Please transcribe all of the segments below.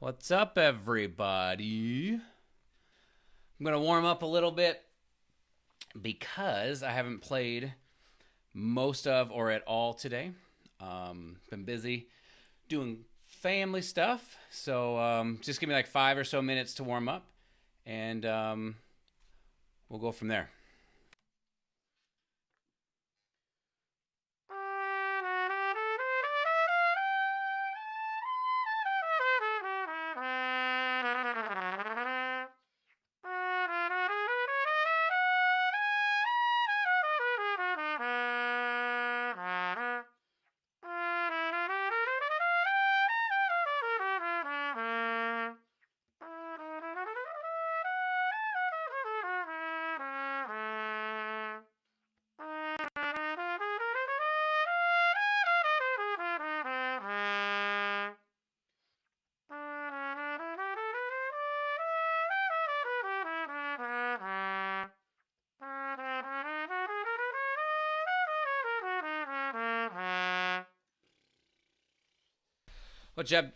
What's up, everybody? I'm going to warm up a little bit because I haven't played most of or at all today. Been busy doing family stuff, so just give me like 5 or so minutes to warm up, and we'll go from there.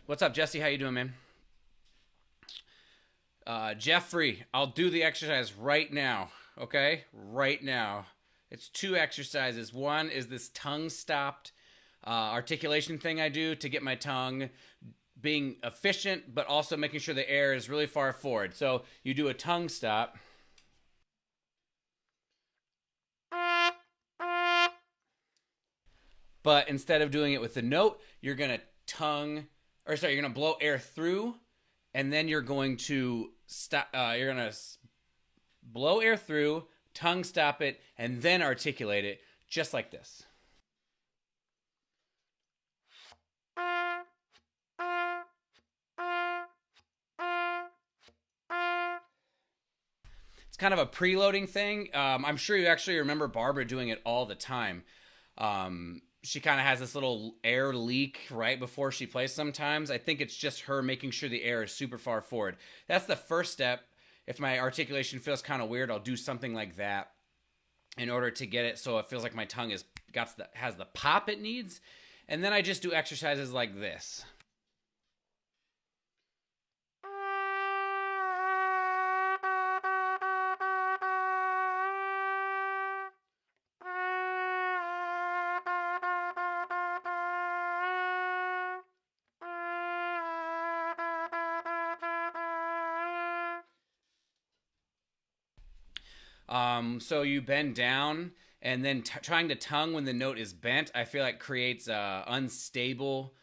What's up, Jesse? How you doing, man? Jeffrey, I'll do the exercise right now. Okay, right now. It's two exercises. One is this tongue stopped articulation thing I do to get my tongue being efficient, but also making sure the air is really far forward. So you do a tongue stop. But instead of doing it with the note, you're gonna you're gonna blow air through, and then you're going to stop. You're gonna blow air through, tongue stop it, and then articulate it, just like this. It's kind of a preloading thing. I'm sure you actually remember Barbara doing it all the time. She kind of has this little air leak right before she plays sometimes. I think it's just her making sure the air is super far forward. That's the first step. If my articulation feels kind of weird, I'll do something like that in order to get it so it feels like my tongue has the pop it needs. And then I just do exercises like this. So you bend down, and then trying to tongue when the note is bent, I feel like creates unstable.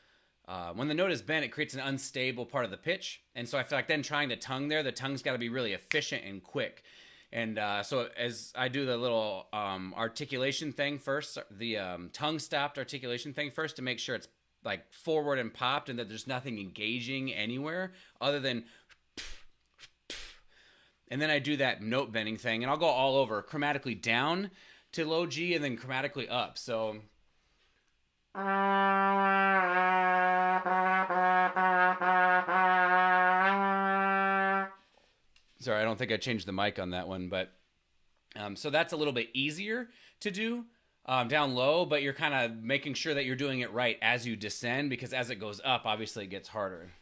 When the note is bent, it creates an unstable part of the pitch, and so I feel like then trying to tongue there, the tongue's got to be really efficient and quick. And so as I do the little articulation thing first, the tongue stopped articulation thing first to make sure it's like forward and popped, and that there's nothing engaging anywhere other than, and then I do that note bending thing, and I'll go all over chromatically down to low G and then chromatically up. So sorry, I don't think I changed the mic on that one, but so that's a little bit easier to do down low, but you're kind of making sure that you're doing it right as you descend, because as it goes up, obviously it gets harder.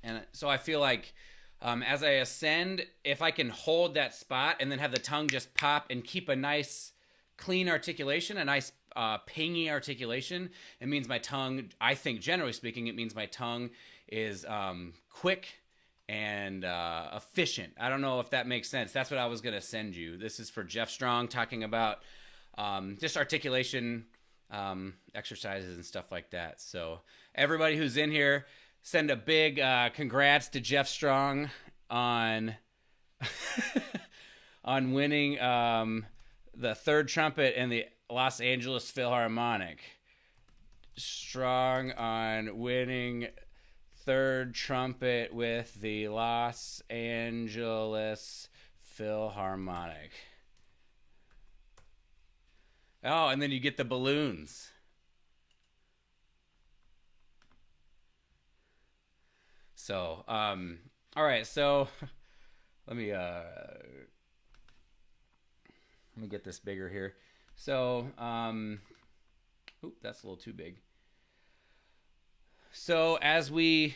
And so I feel like as I ascend, if I can hold that spot and then have the tongue just pop and keep a nice clean articulation, a nice pingy articulation, it means my tongue, I think generally speaking, it means my tongue is quick and efficient. I don't know if that makes sense. That's what I was going to send you. This is for Jeff Strong, talking about just articulation exercises and stuff like that. So everybody who's in here, send a big congrats to Jeff Strong on on winning the third trumpet in the Los Angeles Philharmonic. Strong on winning third trumpet with the Los Angeles Philharmonic. Oh, and then you get the balloons. So, all right. So let me get this bigger here. So, oop, that's a little too big. So as we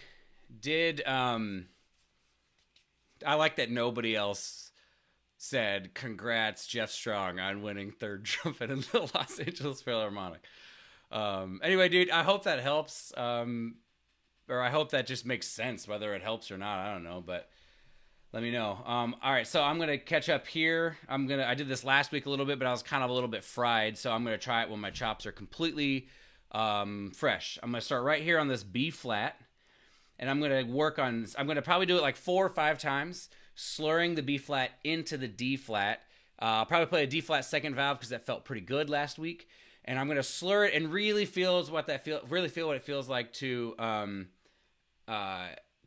did, I like that nobody else said congrats Jeff Strong on winning third trumpet in the Los Angeles Philharmonic. Anyway, dude, I hope that helps. Or I hope that just makes sense, whether it helps or not. I don't know, but let me know. All right, so I'm gonna catch up here. I did this last week a little bit, but I was kind of a little bit fried, so I'm gonna try it when my chops are completely fresh. I'm gonna start right here on this B flat, and I'm gonna probably do it like 4 or 5 times, slurring the B flat into the D flat. I'll probably play a D flat second valve because that felt pretty good last week, and I'm gonna slur it and really feel what it feels like to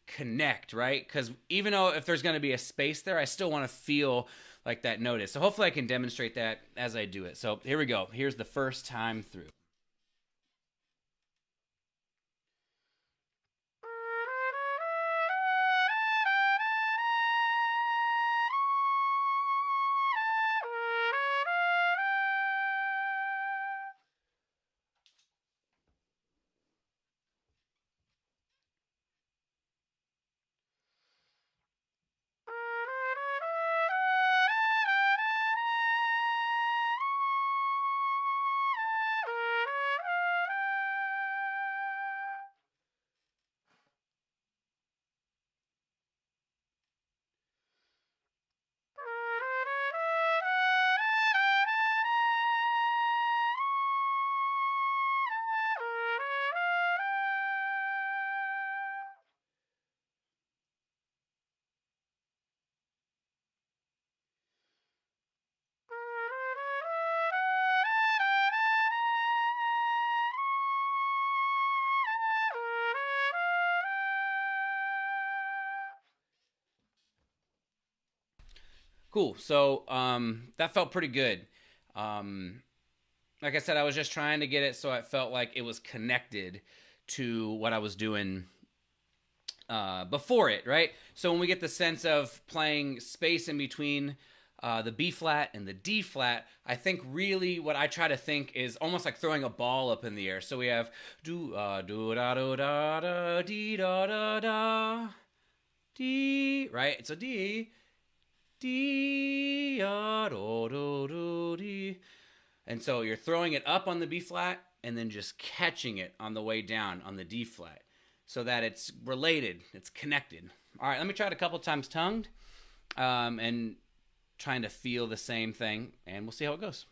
connect, right? Because even though if there's going to be a space there, I still want to feel like that note is. So hopefully I can demonstrate that as I do it. So here we go. Here's the first time through. Cool. So that felt pretty good. Um, like I said, I was just trying to get it so it felt like it was connected to what I was doing before it, right? So when we get the sense of playing space in between the B flat and the D flat, I think really what I try to think is almost like throwing a ball up in the air. So we have do do da do da da dee da da da D, right? It's a D, D do do do D, and so you're throwing it up on the B flat and then just catching it on the way down on the D flat so that it's related, it's connected. All right, let me try it a couple times tongued and trying to feel the same thing, and we'll see how it goes.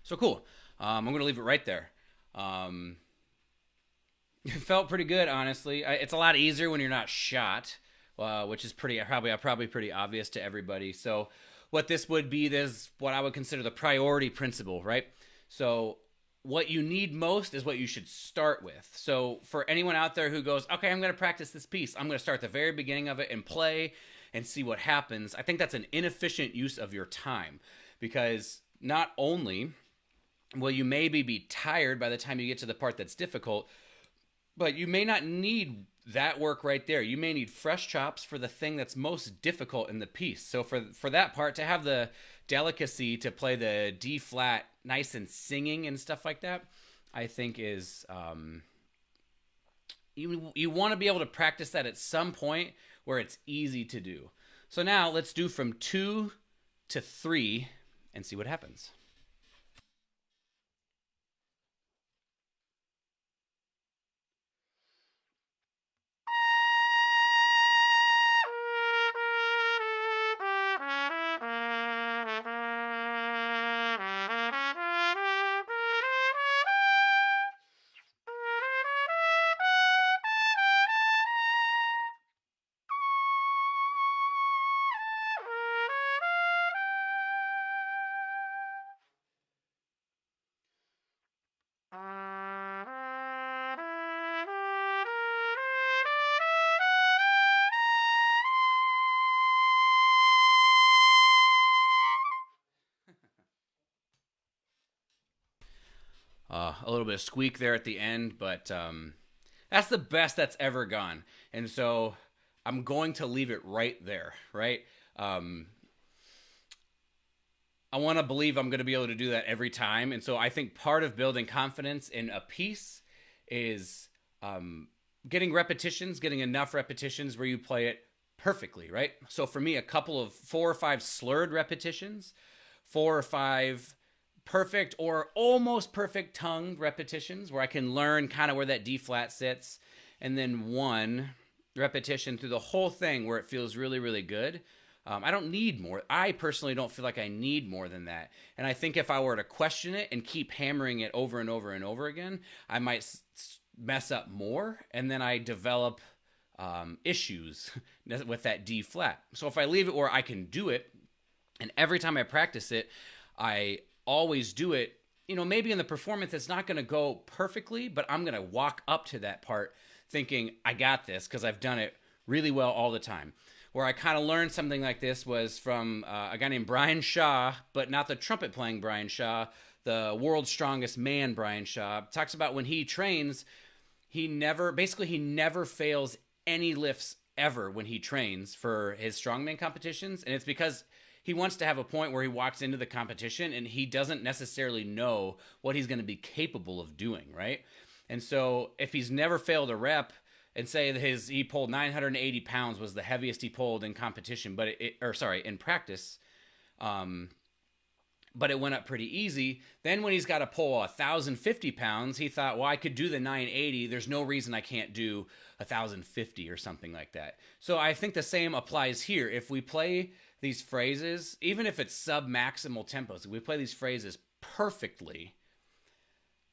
So cool. I'm going to leave it right there. Um, it felt pretty good, honestly. It's a lot easier when you're not shot, which is probably pretty obvious to everybody. So, what this would be is what I would consider the priority principle, right? So, what you need most is what you should start with. So, for anyone out there who goes, okay, I'm going to practice this piece, I'm going to start at the very beginning of it and play and see what happens. I think that's an inefficient use of your time because not only well, you maybe be tired by the time you get to the part that's difficult, but you may not need that work right there. You may need fresh chops for the thing that's most difficult in the piece. So for that part to have the delicacy to play the D flat nice and singing and stuff like that, I think is you want to be able to practice that at some point where it's easy to do. So now let's do from 2 to 3 and see what happens. A little bit of squeak there at the end, but that's the best that's ever gone. And so I'm going to leave it right there, right? Um, I want to believe I'm going to be able to do that every time. And so I think part of building confidence in a piece is getting repetitions, getting enough repetitions where you play it perfectly, right? So for me, a couple of 4 or 5 slurred repetitions, 4 or 5 perfect or almost perfect tongued repetitions where I can learn kind of where that D flat sits, and then one repetition through the whole thing where it feels really, really good. I don't need more. I personally don't feel like I need more than that. And I think if I were to question it and keep hammering it over and over and over again, I might mess up more, and then I develop issues with that D flat. So if I leave it where I can do it, and every time I practice it, I always do it, maybe in the performance it's not going to go perfectly, but I'm going to walk up to that part thinking I got this because I've done it really well all the time. Where I kind of learned something like this was from a guy named Brian Shaw, but not the trumpet playing Brian Shaw, the world's strongest man Brian Shaw. Talks about when he trains, he never fails any lifts ever when he trains for his strongman competitions. And it's because he wants to have a point where he walks into the competition and he doesn't necessarily know what he's going to be capable of doing, right? And so if he's never failed a rep, and say that he pulled 980 pounds was the heaviest he pulled in competition, but in practice, but it went up pretty easy. Then when he's got to pull 1,050 pounds, he thought, well, I could do the 980. There's no reason I can't do 1,050 or something like that. So I think the same applies here. If we play these phrases, even if it's sub-maximal tempos, if we play these phrases perfectly,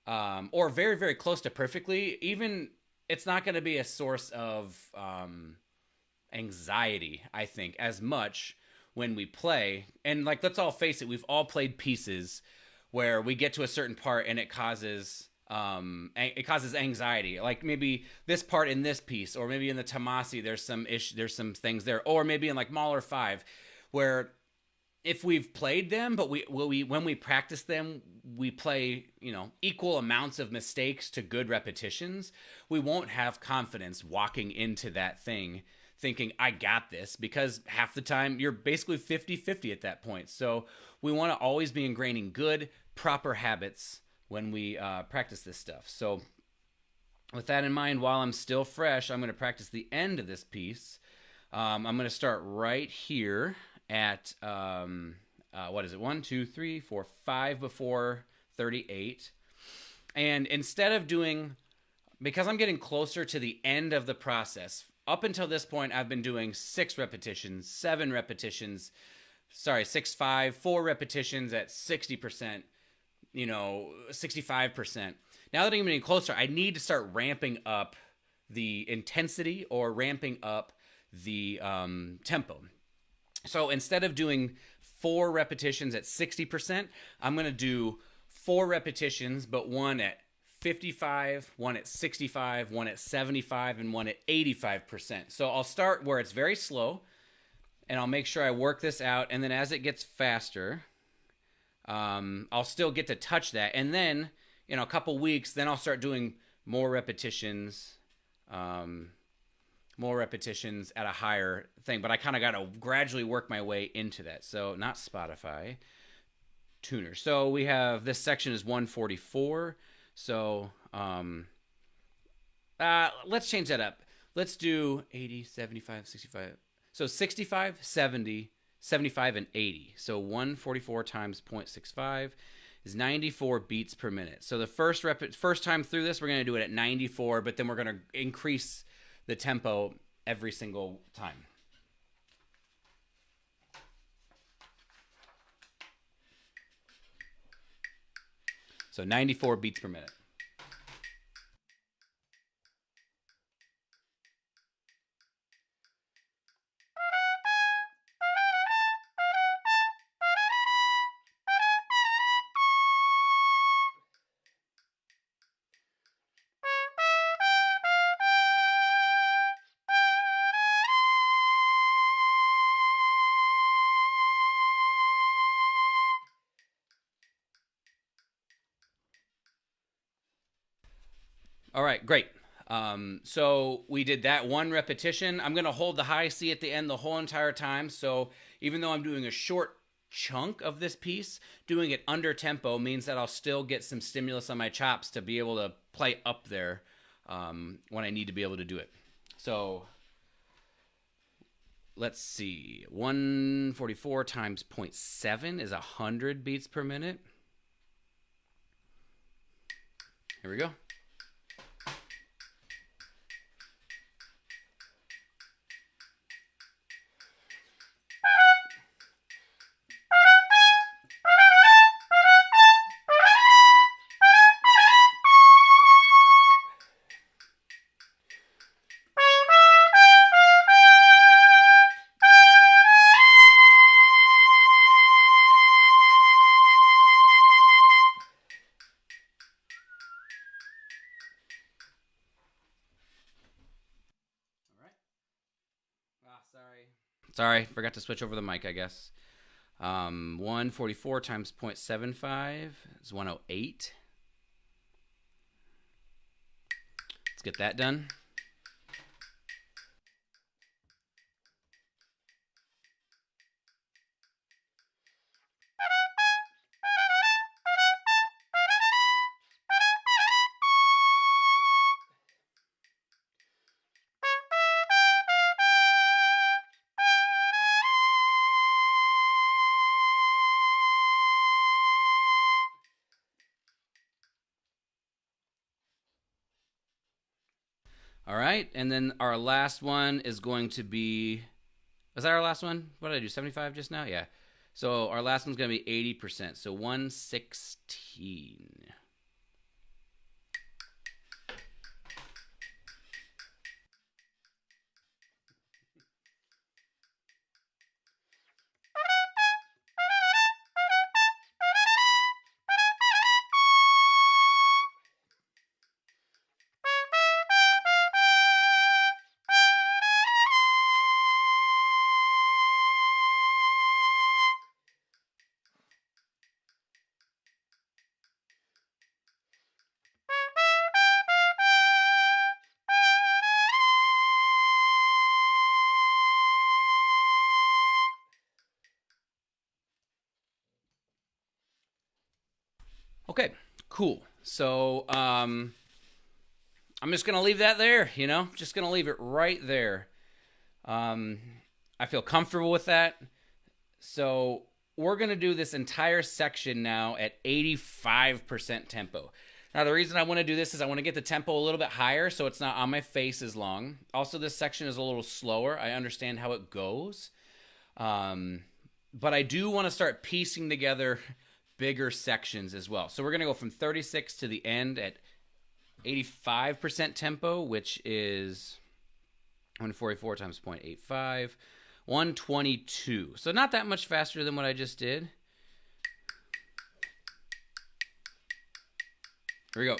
or very, very close to perfectly, even it's not going to be a source of anxiety, I think, as much when we play. And let's all face it, we've all played pieces where we get to a certain part and it causes anxiety. Like maybe this part in this piece, or maybe in the Tomasi, there's some things there, or maybe in Mahler 5, where if we've played them, but when we practice them, we play, equal amounts of mistakes to good repetitions. We won't have confidence walking into that thing thinking, I got this, because half the time you're basically 50-50 at that point. So we want to always be ingraining good, proper habits when we practice this stuff. So with that in mind, while I'm still fresh, I'm going to practice the end of this piece. I'm going to start right here at what is it, 1 2 3 4 5 before 38. And instead of doing, because I'm getting closer to the end of the process, up until this point I've been doing 6 repetitions, 7 repetitions, 6 5 4 repetitions at 60%, 65%. Now that I'm getting closer, I need to start ramping up the intensity or ramping up the tempo. So instead of doing 4 repetitions at 60%, I'm going to do 4 repetitions, but one at 55, one at 65, one at 75, and one at 85%. So I'll start where it's very slow, and I'll make sure I work this out. And then as it gets faster, I'll still get to touch that. And then, a couple weeks, then I'll start doing more repetitions. More repetitions at a higher thing, but I kind of got to gradually work my way into that. So, not Spotify, tuner. So, we have this section is 144. So, let's change that up. Let's do 80, 75, 65. So 65, 70, 75, and 80. So 144 times 0.65 is 94 beats per minute. So the first time through this, we're going to do it at 94, but then we're going to increase the tempo every single time. So 94 beats per minute. All right, great. So we did that one repetition. I'm going to hold the high C at the end the whole entire time. So even though I'm doing a short chunk of this piece, doing it under tempo means that I'll still get some stimulus on my chops to be able to play up there when I need to be able to do it. So let's see. 144 times 0.7 is 100 beats per minute. Here we go. Sorry, forgot to switch over the mic, I guess. 144 times 0.75 is 108. Let's get that done. All right, and then our last one is going to be, was that our last one? What did I do, 75 just now? Yeah. So our last one's going to be 80%, so 116. Okay, cool. So I'm just gonna leave that there. Just gonna leave it right there. I feel comfortable with that. So we're gonna do this entire section now at 85% tempo. Now the reason I want to do this is I want to get the tempo a little bit higher so it's not on my face as long. Also, this section is a little slower. I understand how it goes, but I do want to start piecing together bigger sections as well. So we're going to go from 36 to the end at 85% tempo, which is 144 times 0.85, 122. So not that much faster than what I just did. Here we go.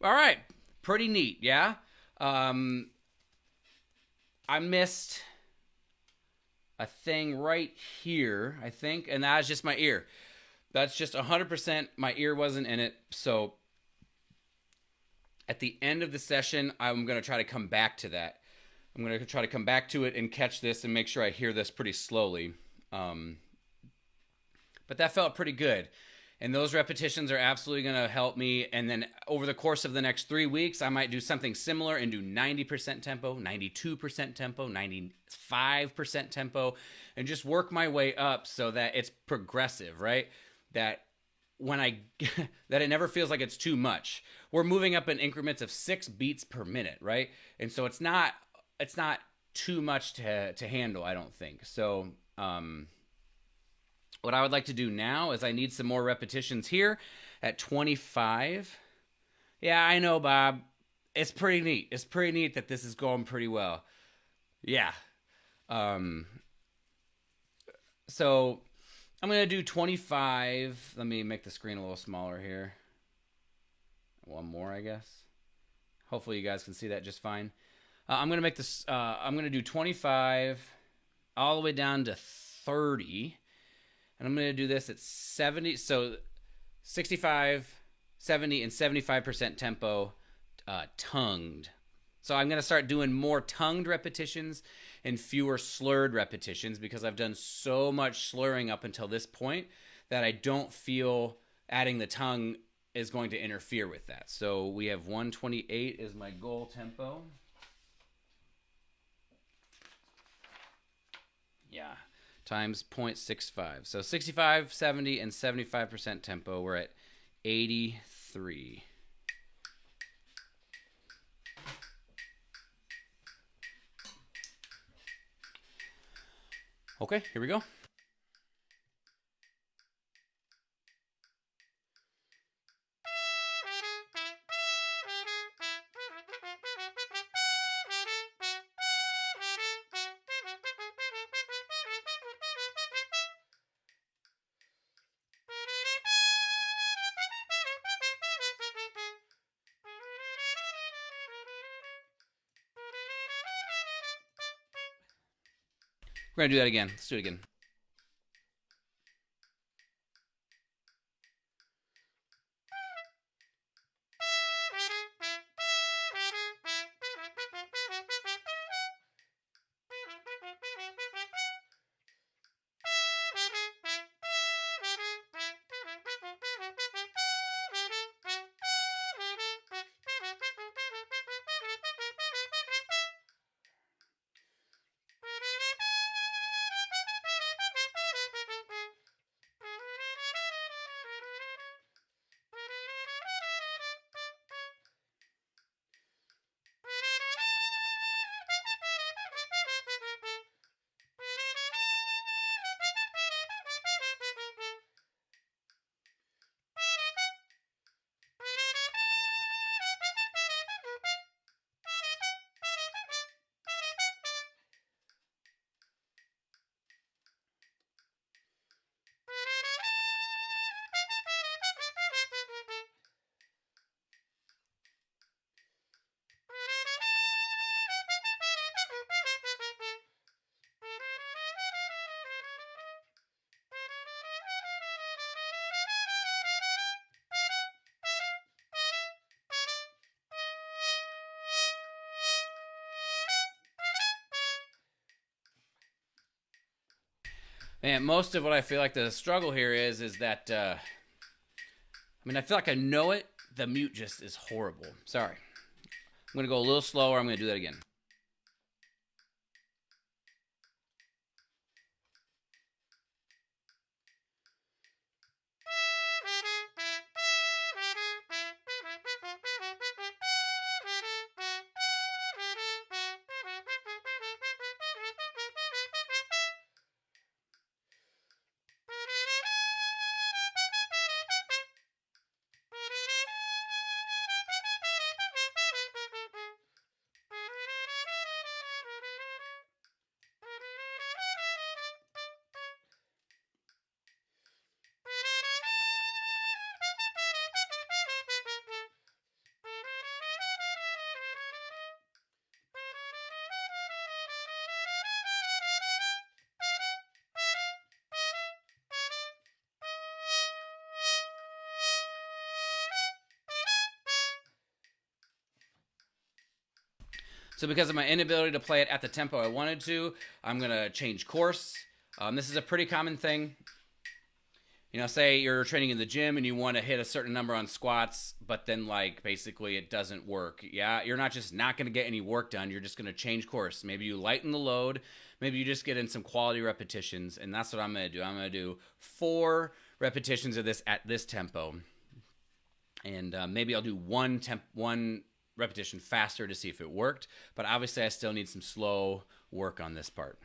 All right, pretty neat, yeah. Um, I missed a thing right here, I think, and that's just my ear. That's just 100% my ear wasn't in it. So at the end of the session, I'm going to try to come back to that. I'm going to try to come back to it and catch this and make sure I hear this pretty slowly. But that felt pretty good. And those repetitions are absolutely going to help me. And then over the course of the next 3 weeks, I might do something similar and do 90% tempo, 92% tempo, 95% tempo, and just work my way up so that it's progressive, right? That when that it never feels like it's too much. We're moving up in increments of 6 beats per minute, right? And so it's not too much to handle, I don't think. So, what I would like to do now is I need some more repetitions here at 25. Yeah, I know, Bob. It's pretty neat. It's pretty neat that this is going pretty well. Yeah. So I'm going to do 25. Let me make the screen a little smaller here. One more, I guess. Hopefully you guys can see that just fine. I'm going to make this, I'm going to do 25 all the way down to 30. And I'm going to do this at 70. So 65, 70, and 75% tempo tongued. So I'm going to start doing more tongued repetitions and fewer slurred repetitions because I've done so much slurring up until this point that I don't feel adding the tongue is going to interfere with that. So we have 128 is my goal tempo. Yeah, times 0.65. So 65, 70, and 75% tempo. We're at 83. Okay, here we go. We're going to do that again. Let's do it again. Man, most of what I feel like the struggle here is that, I mean, I feel like I know it. The mute just is horrible. Sorry. I'm going to go a little slower. I'm going to do that again. So because of my inability to play it at the tempo I wanted to, I'm going to change course. This is a pretty common thing. You know, say you're training in the gym and you want to hit a certain number on squats, but then like basically it doesn't work. Yeah, you're not just not going to get any work done. You're just going to change course. Maybe you lighten the load. Maybe you just get in some quality repetitions, and that's what I'm going to do. I'm going to do 4 repetitions of this at this tempo, and maybe I'll do one repetition faster to see if it worked. But obviously, I still need some slow work on this part.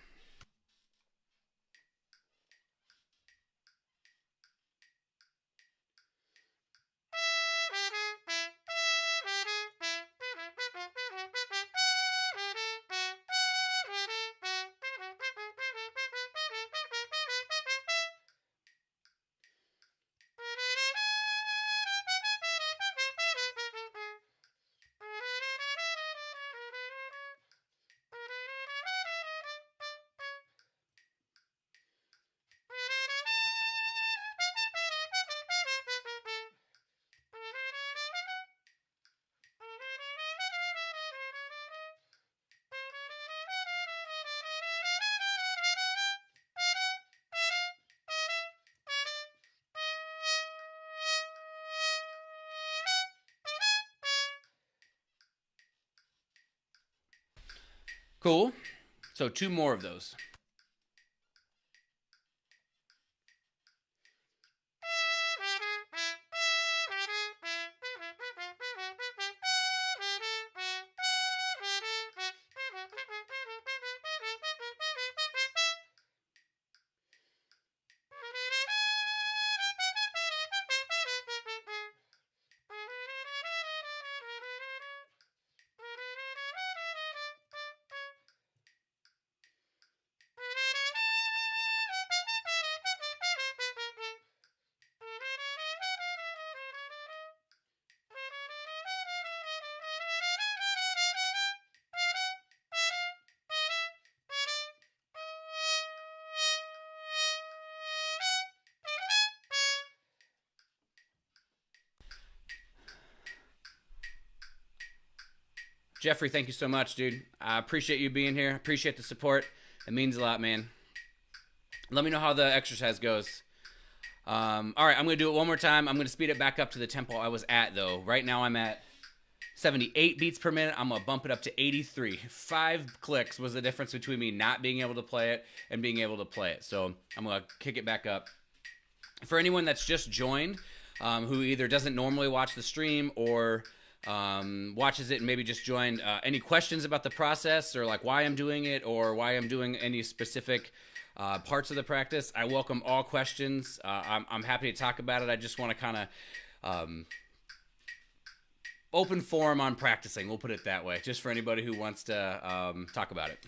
Cool. So 2 more of those. Jeffrey, thank you so much, dude. I appreciate you being here. Appreciate the support. It means a lot, man. Let me know how the exercise goes. All right, I'm going to do it one more time. I'm going to speed it back up to the tempo I was at, though. Right now I'm at 78 beats per minute. I'm going to bump it up to 83. 5 clicks was the difference between me not being able to play it and being able to play it. So I'm going to kick it back up. For anyone that's just joined, who either doesn't normally watch the stream or watches it and maybe just joined, any questions about the process or like why I'm doing it or why I'm doing any specific parts of the practice, I welcome all questions. I'm happy to talk about it. I just want to kind of open forum on practicing. We'll put it that way, just for anybody who wants to talk about it.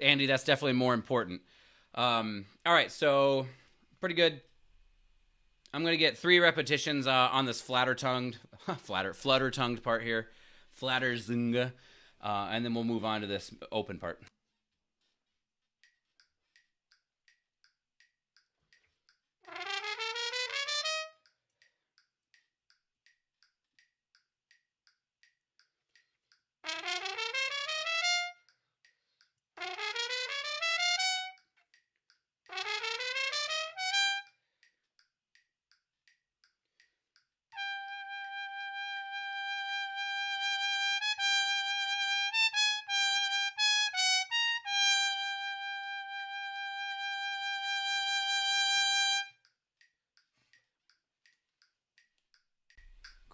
Andy, that's definitely more important. All right, so pretty good. I'm going to get 3 repetitions on this flutter-tongued part here. Flatter-zunga. And then we'll move on to this open part.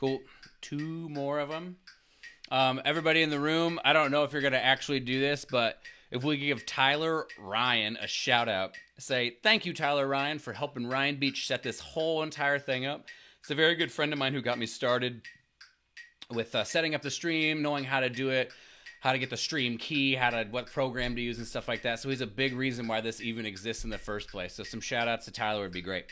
Cool. Two more of them. Everybody in the room, I don't know if you're going to actually do this, but if we could give Tyler Ryan a shout out, say thank you, Tyler Ryan, for helping Ryan Beach set this whole entire thing up. It's a very good friend of mine who got me started with setting up the stream, knowing how to do it, how to get the stream key, what program to use and stuff like that. So he's a big reason why this even exists in the first place. So some shout outs to Tyler would be great.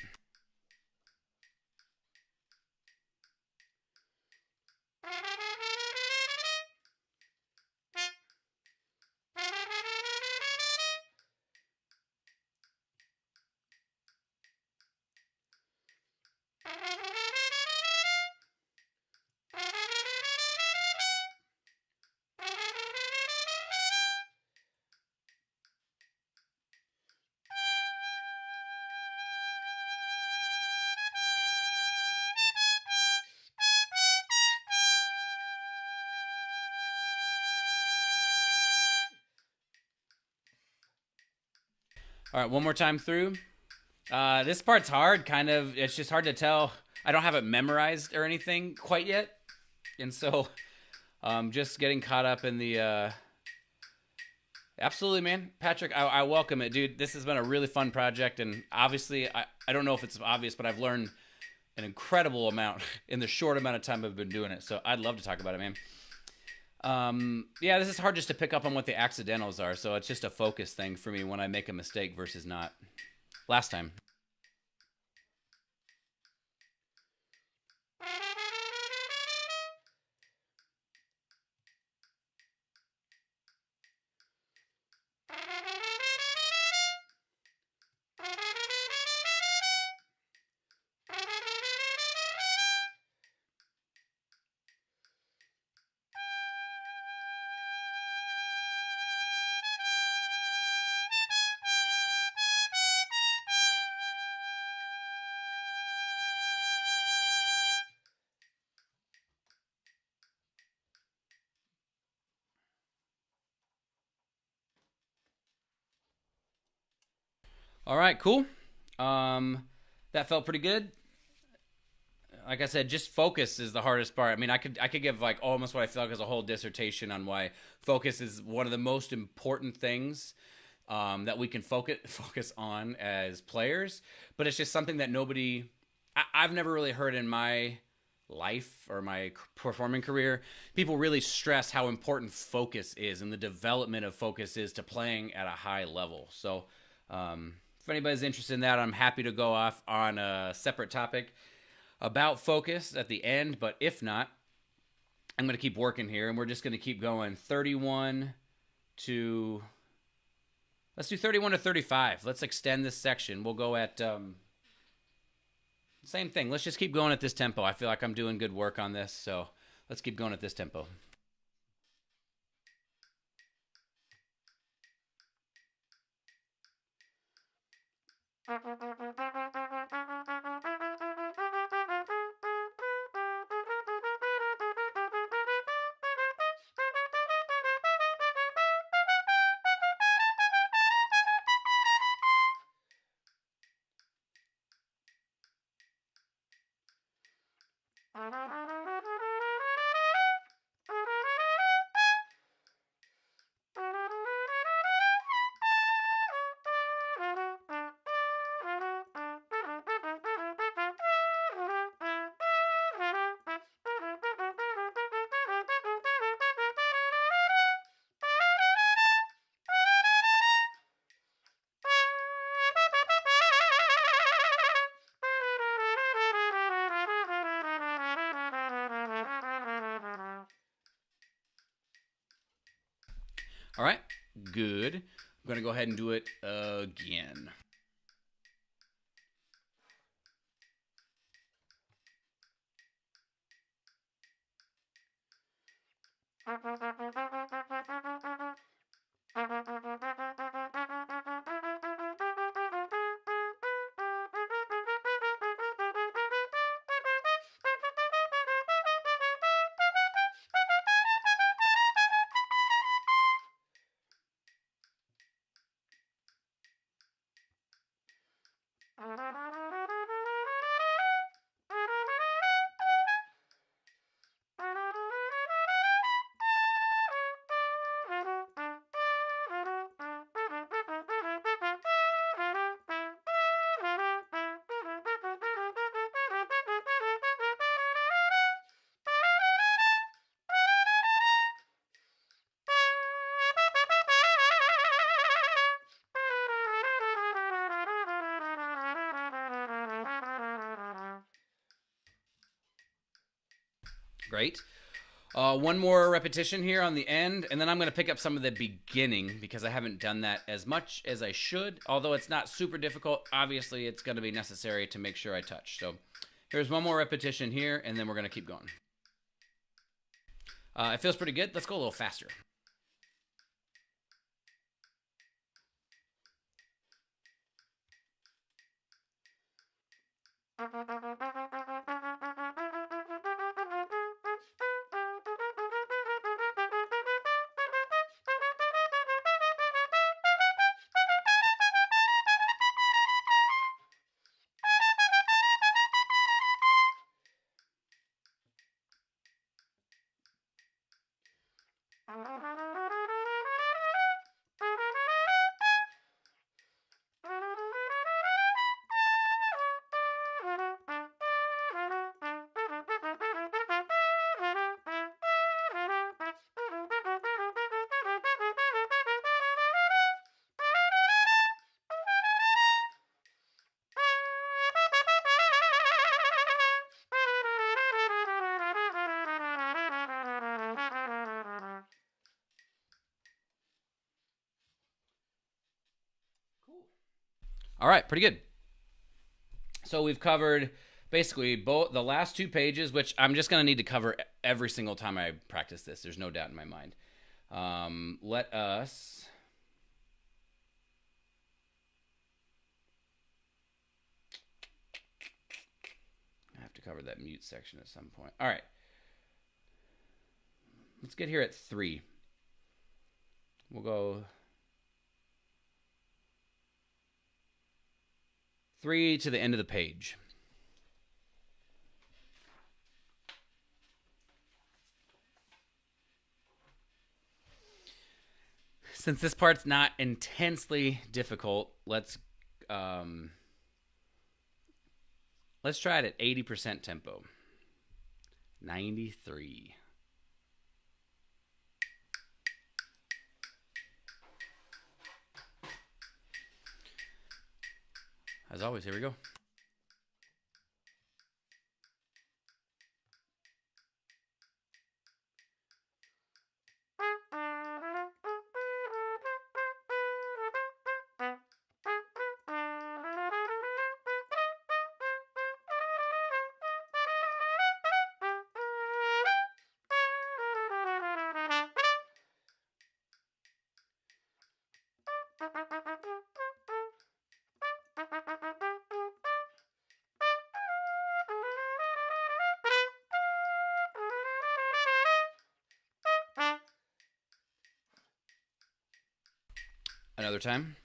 All right, one more time through. This part's hard, kind of. It's just hard to tell. I don't have it memorized or anything quite yet. And so just getting caught up in the... Absolutely, man. Patrick, I welcome it, dude. This has been a really fun project. And obviously, I don't know if it's obvious, but I've learned an incredible amount in the short amount of time I've been doing it. So I'd love to talk about it, man. Yeah, this is hard just to pick up on what the accidentals are, so it's just a focus thing for me when I make a mistake versus not. Last time. All right, cool. That felt pretty good. Like I said, just focus is the hardest part. I mean, I could give like almost what I feel like is a whole dissertation on why focus is one of the most important things that we can focus on as players. But it's just something that I've never really heard in my life or my performing career. People really stress how important focus is and the development of focus is to playing at a high level. So if anybody's interested in that, I'm happy to go off on a separate topic about focus at the end, but if not, I'm going to keep working here, and we're just going to keep going. 31 to... Let's do 31 to 35. Let's extend this section. We'll go at... same thing. Let's just keep going at this tempo. I feel like I'm doing good work on this, so let's keep going at this tempo. All right, good. I'm going to go ahead and do it again. Great. One more repetition here on the end, and then I'm going to pick up some of the beginning because I haven't done that as much as I should. Although it's not super difficult, obviously it's going to be necessary to make sure I touch. So here's one more repetition here, and then we're going to keep going. It feels pretty good. Let's go a little faster. All right, pretty good. So we've covered basically both the last 2 pages, which I'm just going to need to cover every single time I practice this. There's no doubt in my mind. Let us... I have to cover that mute section at some point. All right. Let's get here at 3. We'll go 3 to the end of the page. Since this part's not intensely difficult, let's try it at 80% tempo. 93. As always, here we go. Another time.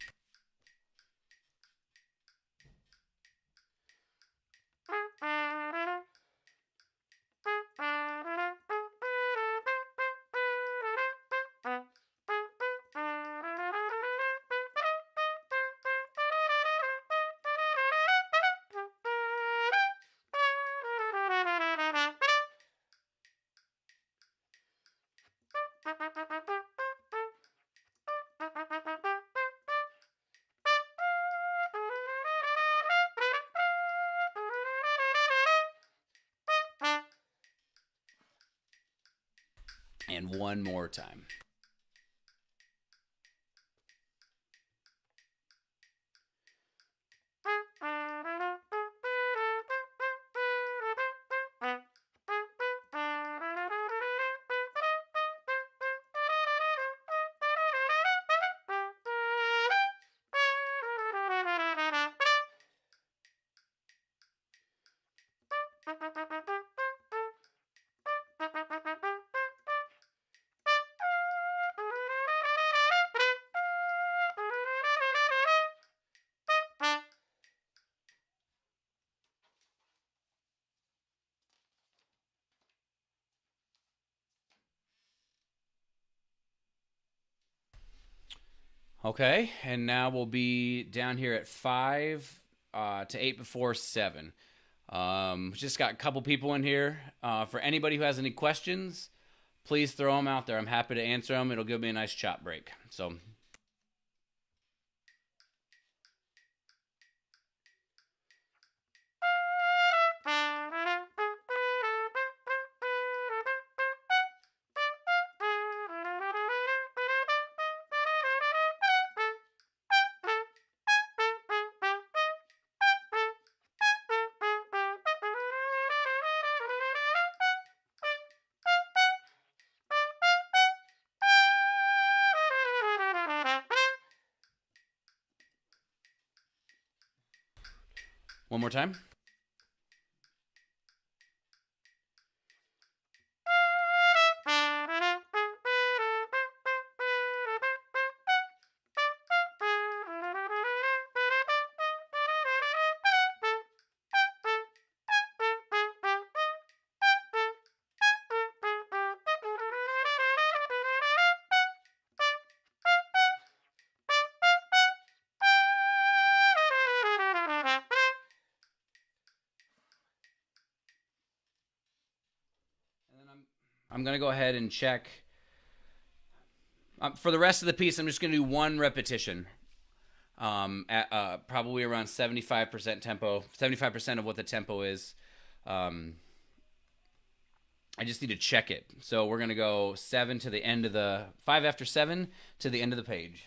And one more time. Okay, and now we'll be down here at 5 to 8 before 7. Just got a couple people in here. For anybody who has any questions, please throw them out there. I'm happy to answer them. It'll give me a nice chop break. So One more time. I'm going to go ahead and check. For the rest of the piece, I'm just going to do one repetition at probably around 75% tempo, 75% of what the tempo is. I just need to check it. So we're going to go 7 to the end of the 5 after 7 to the end of the page.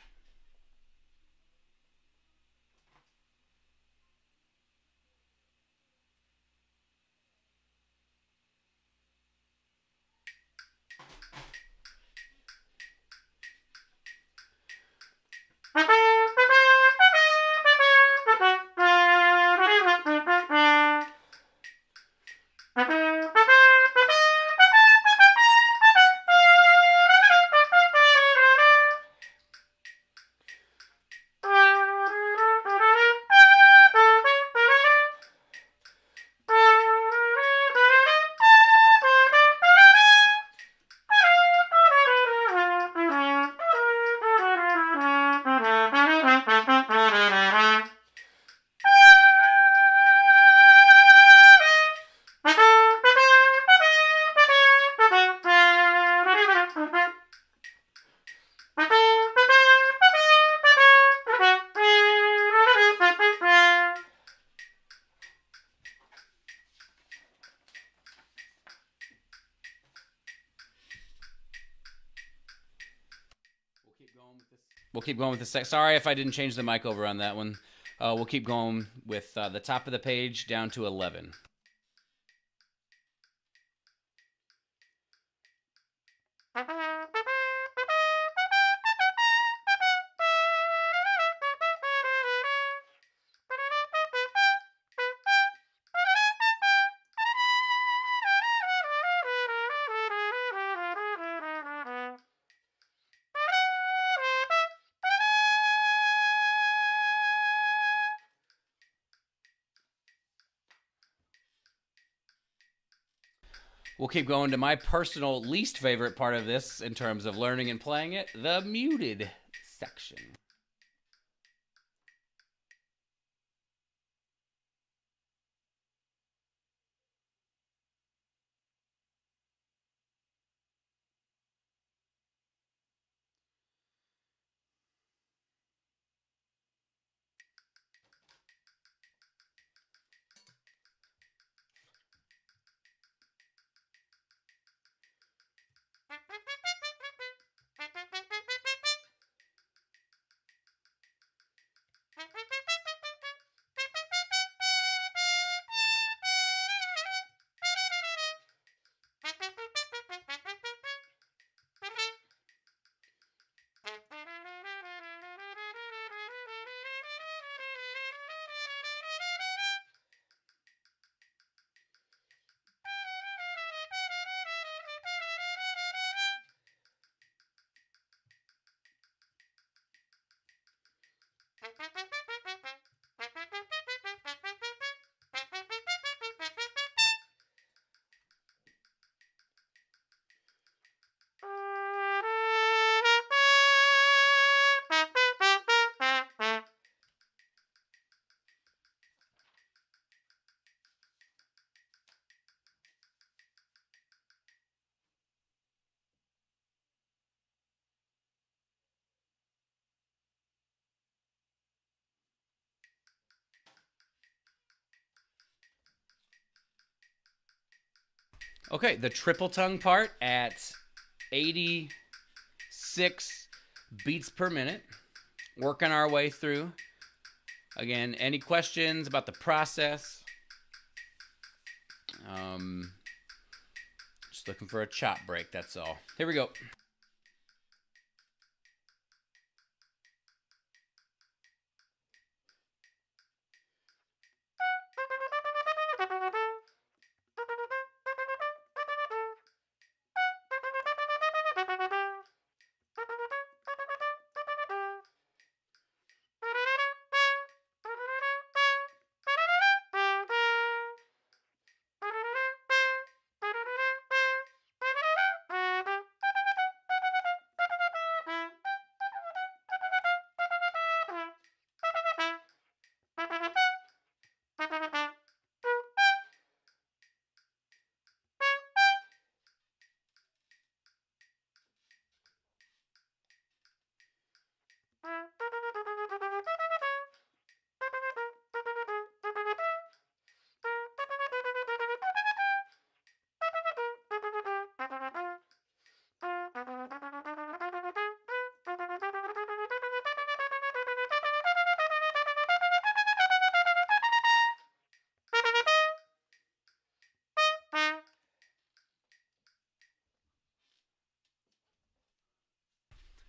We'll keep going with this. Sorry if I didn't change the mic over on that one. We'll keep going with the top of the page down to 11. We'll keep going to my personal least favorite part of this in terms of learning and playing it, the muted section. Okay, the triple tongue part at 86 beats per minute. Working our way through. Again, any questions about the process? Just looking for a chop break, that's all. Here we go.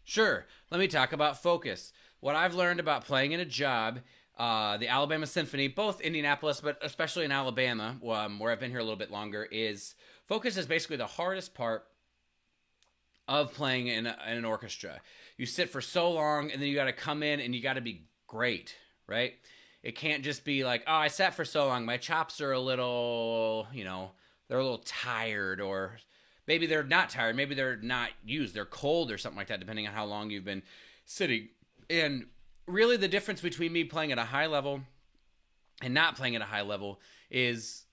Sure. Let me talk about focus. What I've learned about playing in a job, the Alabama Symphony, both Indianapolis, but especially in Alabama, where I've been here a little bit longer, is focus is basically the hardest part of playing in an orchestra. You sit for so long, and then you got to come in and you got to be great, right? It can't just be like, oh, I sat for so long, my chops are a little, they're a little tired, or maybe they're not tired, maybe they're not used, they're cold or something like that, depending on how long you've been sitting. And really, the difference between me playing at a high level and not playing at a high level is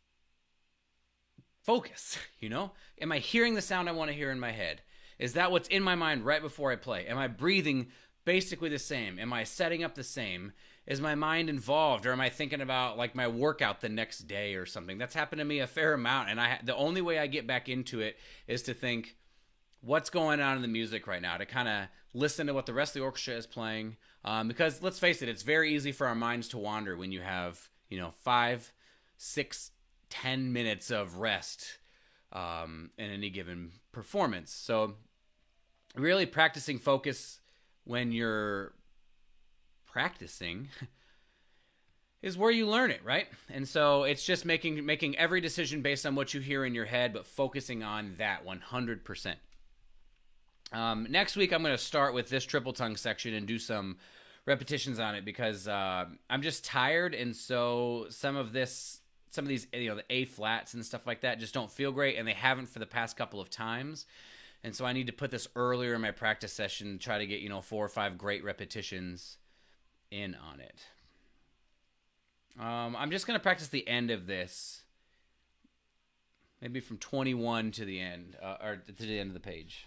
focus. Am I hearing the sound I want to hear in my head? Is that what's in my mind right before I play? Am I breathing basically the same? Am I setting up the same? Is my mind involved, or am I thinking about like my workout the next day or something? That's happened to me a fair amount, and the only way I get back into it is to think, what's going on in the music right now, to kind of listen to what the rest of the orchestra is playing, because let's face it, it's very easy for our minds to wander when you have 5, 6, 10 minutes of rest in any given performance. So really practicing focus when you're practicing is where you learn it, right? And so it's just making every decision based on what you hear in your head, but focusing on that 100%. Next week, I'm going to start with this triple tongue section and do some repetitions on it, because I'm just tired, and so some of these, the A flats and stuff like that just don't feel great, and they haven't for the past couple of times. And so I need to put this earlier in my practice session, try to get 4 or 5 great repetitions in on it. I'm just going to practice the end of this, maybe from 21 to the end, or to the end of the page.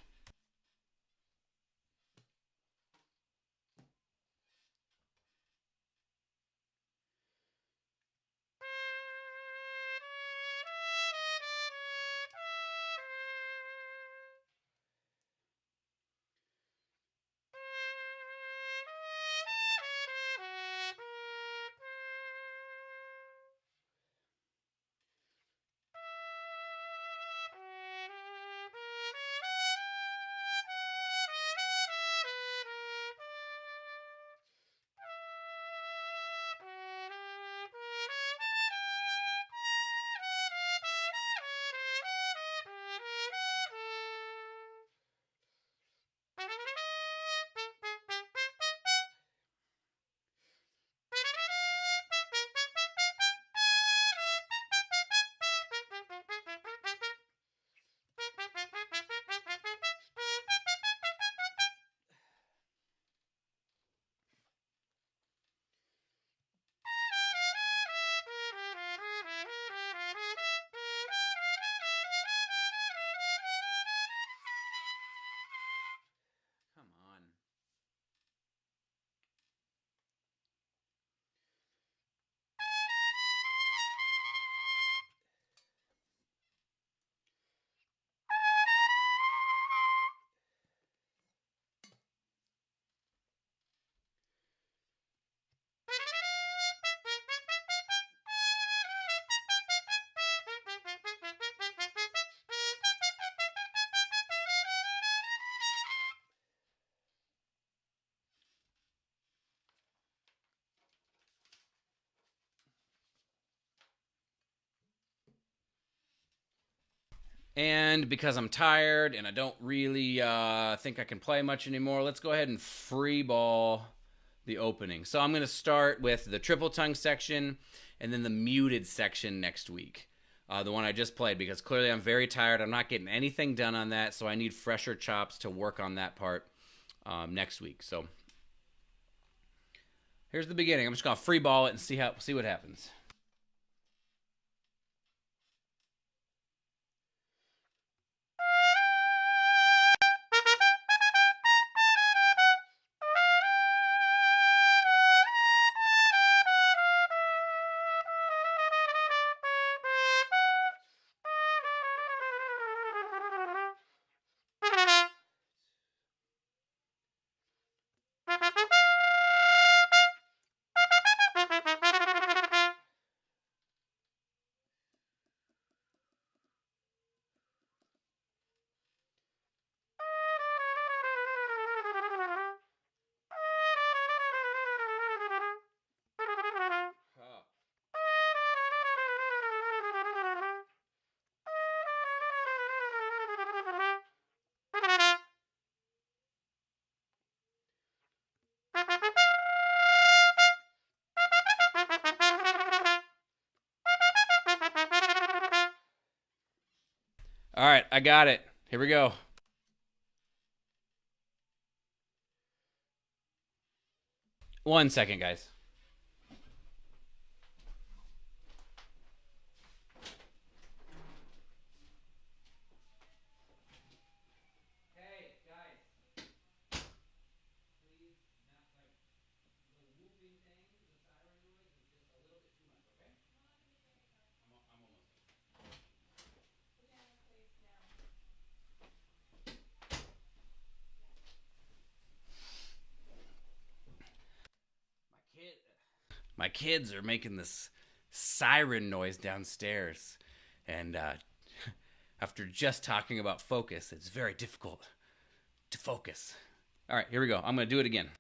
And because I'm tired and I don't really think I can play much anymore, let's go ahead and free ball the opening. So I'm going to start with the triple tongue section and then the muted section next week. The one I just played, because clearly I'm very tired. I'm not getting anything done on that, so I need fresher chops to work on that part next week. So here's the beginning. I'm just going to free ball it and see what happens. All right, I got it. Here we go. One second, guys. Hey, guys. Please, not like the whooping thing, the siren noise is just a little bit too much, okay? I'm almost done. My kids are making this siren noise downstairs, and after just talking about focus, it's very difficult to focus. All right, here we go. I'm going to do it again.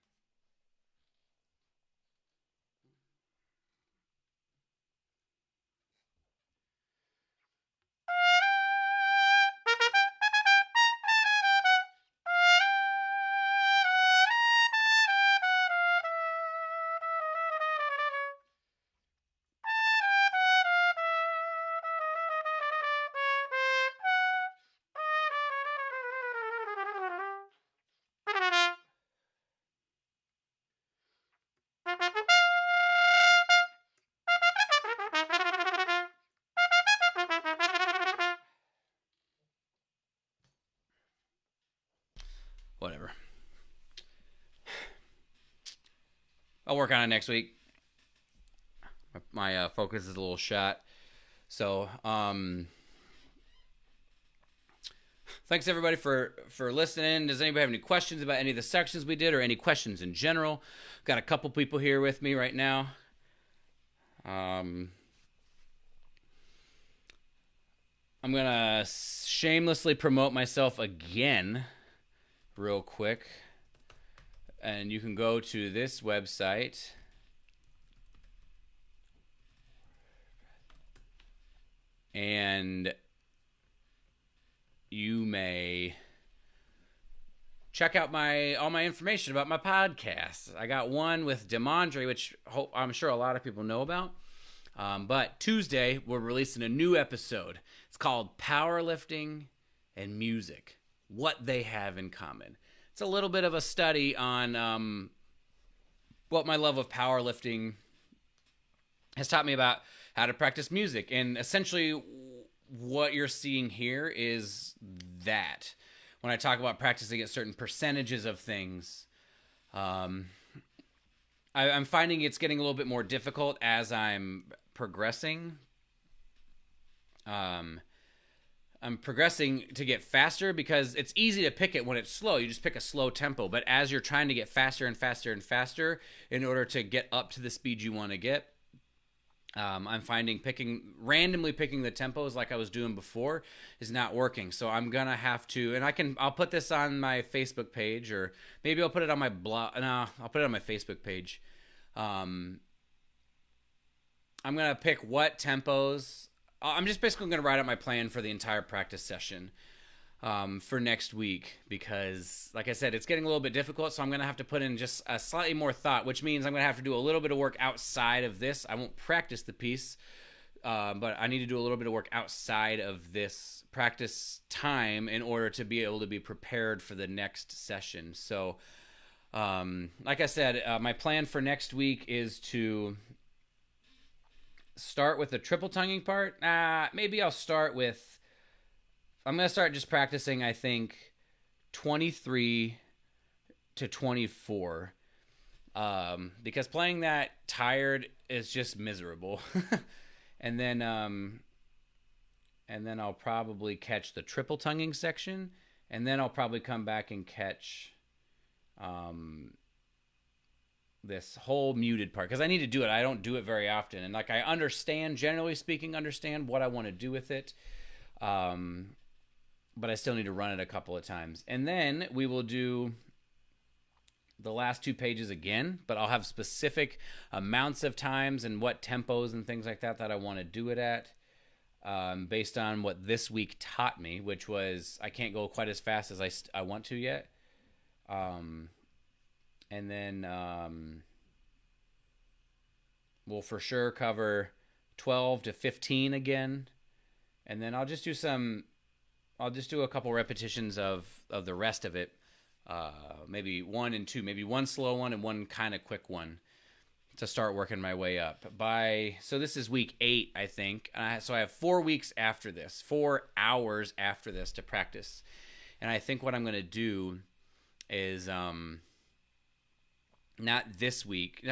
Whatever. I'll work on it next week. My focus is a little shot. So, thanks everybody for listening. Does anybody have any questions about any of the sections we did, or any questions in general? Got a couple people here with me right now. I'm gonna shamelessly promote myself again real quick, and you can go to this website, and you may check out all my information about my podcast. I got one with Demondre, which I'm sure a lot of people know about. But Tuesday, we're releasing a new episode. It's called Powerlifting and Music, What They Have in Common. It's a little bit of a study on what my love of powerlifting has taught me about how to practice music. And essentially, what you're seeing here is that. When I talk about practicing at certain percentages of things, I'm finding it's getting a little bit more difficult as I'm progressing. I'm progressing to get faster, because it's easy to pick it when it's slow. You just pick a slow tempo. But as you're trying to get faster and faster and faster in order to get up to the speed you want to get, I'm finding randomly picking the tempos like I was doing before is not working. So I'm gonna have to, and I'll put this on my Facebook page, or maybe I'll put it on my blog. No, I'll put it on my Facebook page. I'm gonna pick what tempos I'm just basically going to write out my plan for the entire practice session for next week because, like I said, it's getting a little bit difficult. So I'm going to have to put in just a slightly more thought, which means I'm going to have to do a little bit of work outside of this. I won't practice the piece, but I need to do a little bit of work outside of this practice time in order to be able to be prepared for the next session. So, like I said, my plan for next week is to start with the triple tonguing part. Maybe I'll start with, I'm going to start just practicing, I think, 23 to 24. Because playing that tired is just miserable. And then I'll probably catch the triple tonguing section, and then I'll probably come back and catch this whole muted part because I need to do it. I don't do it very often, and like I understand, generally speaking, what I want to do with it, but I still need to run it a couple of times, and then we will do the last 2 pages again, but I'll have specific amounts of times and what tempos and things like that I want to do it at, based on what this week taught me, which was I can't go quite as fast as I want to yet. And then we'll for sure cover 12 to 15 again, and then I'll just do a couple repetitions of the rest of it. Maybe 1 and 2, maybe one slow one and one kind of quick one to start working my way up. So this is week 8, I think. So I have 4 weeks after this, 4 hours after this to practice. And I think what I'm going to do is not next week,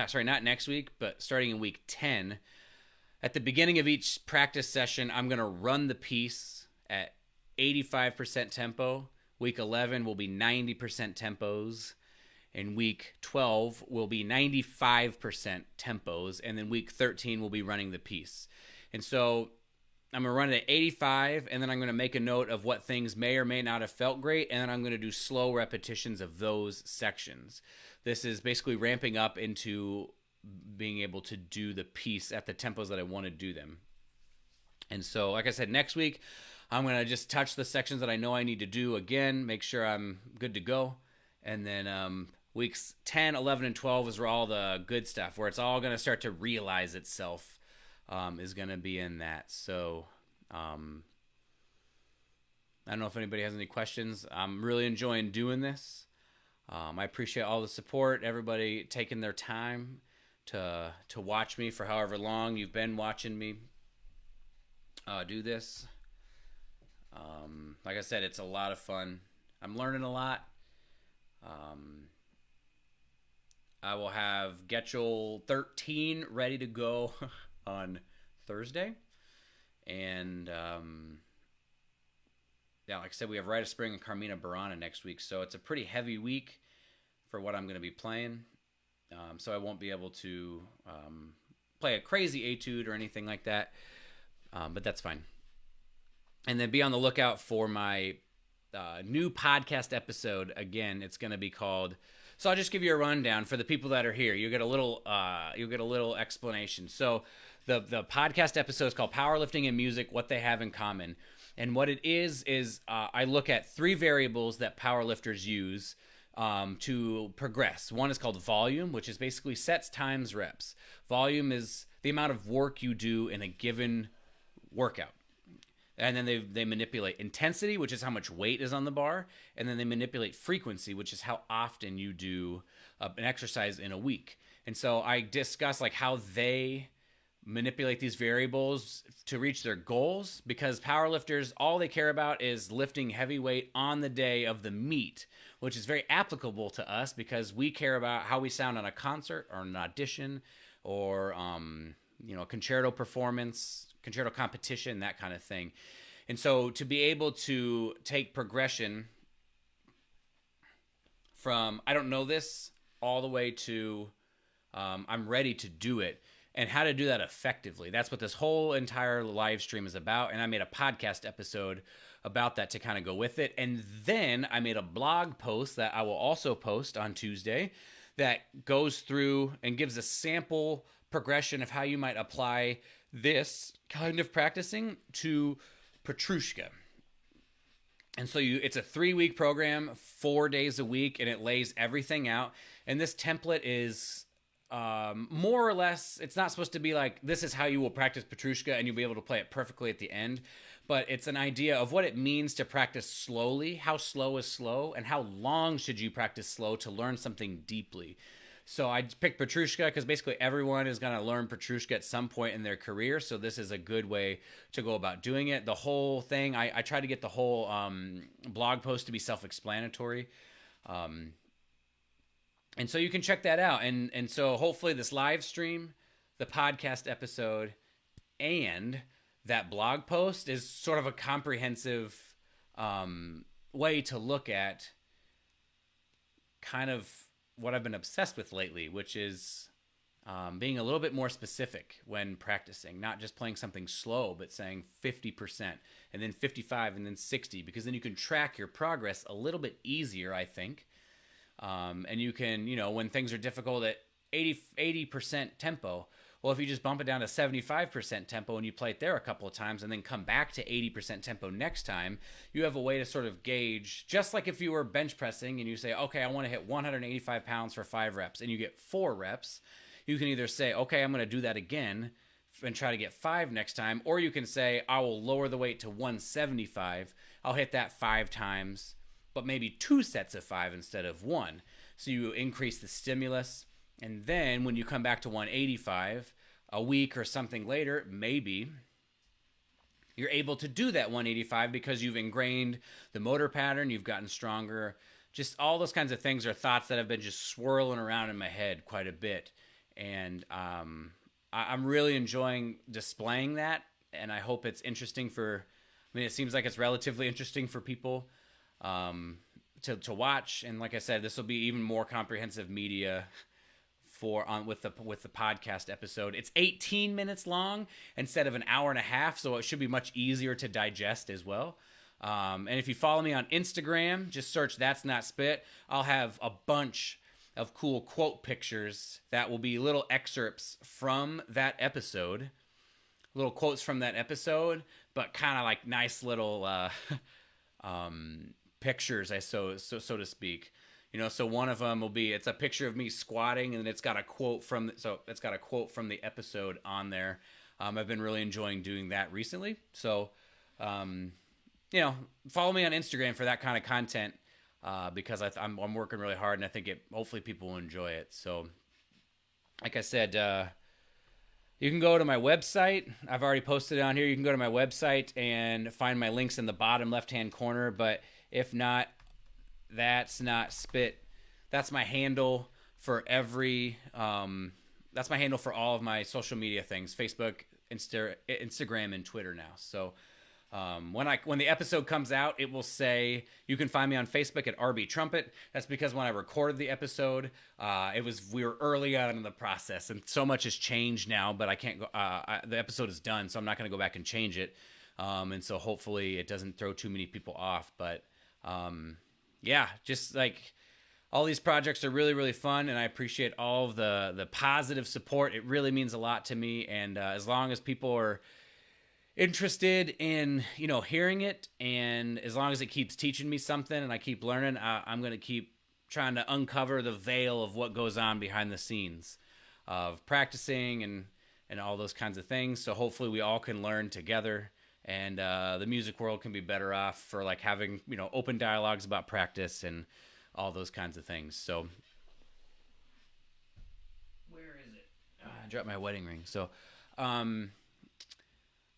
but starting in week 10, at the beginning of each practice session, I'm going to run the piece at 85% tempo. Week 11 will be 90% tempos, and week 12 will be 95% tempos, and then week 13 will be running the piece. And so I'm going to run it at 85, and then I'm going to make a note of what things may or may not have felt great, and then I'm going to do slow repetitions of those sections. This is basically ramping up into being able to do the piece at the tempos that I want to do them. And so, like I said, next week, I'm going to just touch the sections that I know I need to do again, make sure I'm good to go. And then weeks 10, 11, and 12 is where all the good stuff, where it's all going to start to realize itself, is going to be in that. So I don't know if anybody has any questions. I'm really enjoying doing this. I appreciate all the support, everybody taking their time to watch me for however long you've been watching me do this. Like I said, it's a lot of fun. I'm learning a lot. I will have Getchell 13 ready to go on Thursday. And yeah, like I said, we have Rite of Spring and Carmina Burana next week. So it's a pretty heavy week for what I'm going to be playing. So I won't be able to play a crazy etude or anything like that. But that's fine. And then be on the lookout for my new podcast episode. Again, it's going to be called. So I'll just give you a rundown for the people that are here. You'll get a little explanation. So the podcast episode is called Powerlifting and Music: What They Have in Common. And what it is I look at 3 variables that powerlifters use to progress. One is called volume, which is basically sets times reps. Volume is the amount of work you do in a given workout. And then they manipulate intensity, which is how much weight is on the bar. And then they manipulate frequency, which is how often you do an exercise in a week. And so I discuss like how they manipulate these variables to reach their goals, because powerlifters, all they care about is lifting heavy weight on the day of the meet, which is very applicable to us because we care about how we sound on a concert or an audition or concerto performance, concerto competition, that kind of thing. And so to be able to take progression from I don't know this all the way to I'm ready to do it, and how to do that effectively. That's what this whole entire live stream is about. And I made a podcast episode about that to kind of go with it. And then I made a blog post that I will also post on Tuesday that goes through and gives a sample progression of how you might apply this kind of practicing to Petrushka. And so it's a 3-week program, 4 days a week, and it lays everything out. And this template is more or less, it's not supposed to be like, this is how you will practice Petrushka and you'll be able to play it perfectly at the end. But it's an idea of what it means to practice slowly, how slow is slow, and how long should you practice slow to learn something deeply. So I picked Petrushka because basically everyone is going to learn Petrushka at some point in their career. So this is a good way to go about doing it. The whole thing, I try to get the whole blog post to be self-explanatory. And so you can check that out. And so hopefully this live stream, the podcast episode, and that blog post is sort of a comprehensive way to look at kind of what I've been obsessed with lately, which is being a little bit more specific when practicing, not just playing something slow, but saying 50% and then 55 and then 60, because then you can track your progress a little bit easier, I think. And you can, when things are difficult at 80% tempo, well, if you just bump it down to 75% tempo and you play it there a couple of times and then come back to 80% tempo next time, you have a way to sort of gauge, just like if you were bench pressing and you say, okay, I want to hit 185 pounds for 5 reps, and you get 4 reps, you can either say, okay, I'm going to do that again and try to get 5 next time, or you can say, I will lower the weight to 175, I'll hit that 5 times, but maybe 2 sets of 5 instead of 1. So you increase the stimulus. And then when you come back to 185 a week or something later, maybe you're able to do that 185 because you've ingrained the motor pattern, you've gotten stronger. Just all those kinds of things are thoughts that have been just swirling around in my head quite a bit. And I'm really enjoying displaying that. And I hope it's interesting it seems like it's relatively interesting for people to watch. And like I said, this will be even more comprehensive media with the podcast episode. It's 18 minutes long instead of an hour and a half, so it should be much easier to digest as well. And if you follow me on Instagram, just search That's Not Spit. I'll have a bunch of cool quote pictures that will be little excerpts from that episode, little quotes from that episode, but kind of like nice little pictures, so to speak. So one of them will be, it's a picture of me squatting, and it's got a quote from the episode on there. I've been really enjoying doing that recently. So, follow me on Instagram for that kind of content, because I'm working really hard, and I think hopefully people will enjoy it. So, like I said, you can go to my website. I've already posted it on here. You can go to my website and find my links in the bottom left-hand corner. But if not, That's Not Spit. That's my handle for that's my handle for all of my social media things: Facebook, Instagram, and Twitter now. So when the episode comes out, it will say you can find me on Facebook at RB Trumpet. That's because when I recorded the episode, we were early on in the process, and so much has changed now. But I can't go. The episode is done, so I'm not going to go back and change it. And so hopefully it doesn't throw too many people off. But yeah, just like all these projects are really, really fun, and I appreciate all of the positive support. It really means a lot to me, and as long as people are interested in hearing it, and as long as it keeps teaching me something and I keep learning, I'm going to keep trying to uncover the veil of what goes on behind the scenes of practicing and all those kinds of things. So hopefully we all can learn together. And the music world can be better off for like having, open dialogues about practice and all those kinds of things. So, where is it? I dropped my wedding ring. So, I'll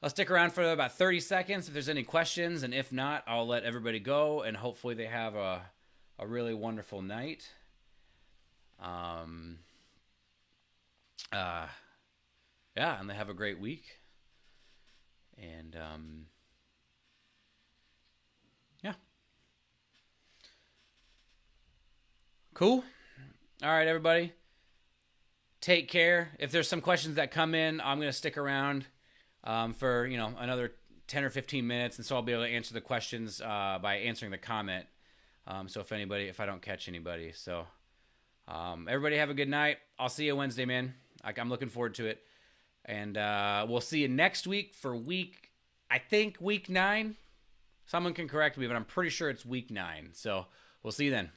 stick around for about 30 seconds if there's any questions. And if not, I'll let everybody go. And hopefully they have a really wonderful night. And they have a great week. And, yeah. Cool. All right, everybody. Take care. If there's some questions that come in, I'm going to stick around for, another 10 or 15 minutes. And so I'll be able to answer the questions by answering the comment. So if I don't catch anybody. So everybody have a good night. I'll see you Wednesday, man. I'm looking forward to it. And we'll see you next week for I think week 9. Someone can correct me, but I'm pretty sure it's week 9. So we'll see you then.